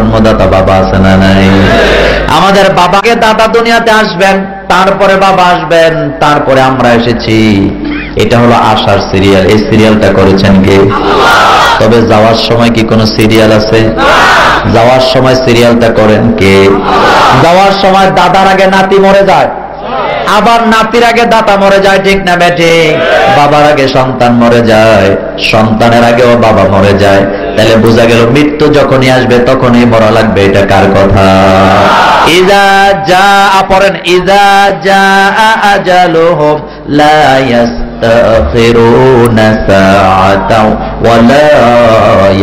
জন্মদাতা বাবা আছে না নাই? আমাদের বাবাকে দাদা দুনিয়াতে আসবেন, তারপরে বাবা আসবেন, তারপরে আমরা এসেছি। এটা হলো আশার সিরিয়াল। এই সিরিয়ালটা করেছেন কে? তবে যাওয়ার সময় কি কোনো সিরিয়াল আছে? যাওয়ার সময় সিরিয়ালটা করেন কে? যাওয়ার সময় দাদার আগে নাতি মরে যায়, আবার নাতির আগে দাদা মরে যায়, ঠিক না বেঠে? বাবার আগে সন্তান মরে যায়, সন্তানের আগেও বাবা মরে যায়। তাহলে বোঝা গেল মৃত্যু যখনই আসবে তখনই মরা লাগবে। এটা কার কথা? ইযা জাআ, পড়েন, ইযা জাআ আজালুহুম লা ইস্তাখিরুনা সাআতাও ওয়া লা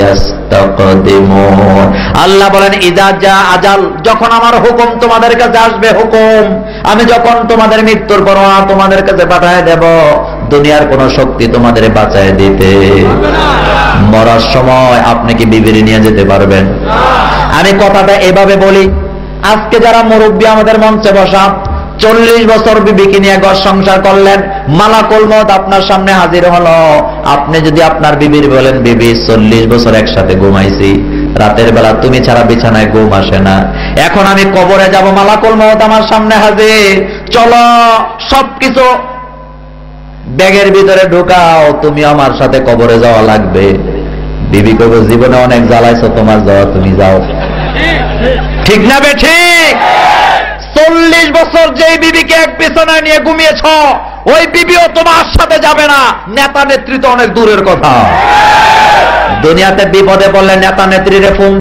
ইস্তাকদিমুন। আল্লাহ বলেন ইযা জাআ আজাল, যখন আমার হুকুম তোমাদের কাছে আসবে, হুকুম আমি যখন তোমাদের মৃত্যুর পরোয়া তোমাদের কাছে পাঠায় দেব, দুনিয়ার কোন শক্তি তোমাদের বাঁচায় দিতে। মরার সময় আপনি কি বিবির নিয়ে যেতে পারবেন? আমি কথাটা এভাবে বলি, আজকে যারা মুরব্বী আমাদের মঞ্চে বসা, 40 বছর বিবিকে নিয়ে ঘর সংসার করলেন, মালাকুল মউত আপনার সামনে হাজির হলো। আপনি যদি আপনার বিবির বলেন, বিবি 40 বছর একসাথে ঘুমাইছি, রাতের বেলা তুমি ছাড়া বিছানায় ঘুম আসে না, এখন আমি কবরে যাব, মালাকুল মউত আমার সামনে হাজির, চলো সবকিছু ব্যাগের ভিতরে ঢুকাও, তুমি আমার সাথে কবরে যাওয়া লাগবে। বিবি কবে, জীবনে অনেক জ্বালাইছো, তোমার যাওয়া, তুমি যাও। ঠিক না বে ঠিক? 40 বছর যেই বিবিকে এক বিছানায় নিয়ে ঘুমিয়েছ, ওই বিবিও তোমার সাথে যাবে না। নেতা নেত্রী তো অনেক দূরের কথা। দুনিয়াতে বিপদে পড়লে নেতা নেত্রীরে ফোন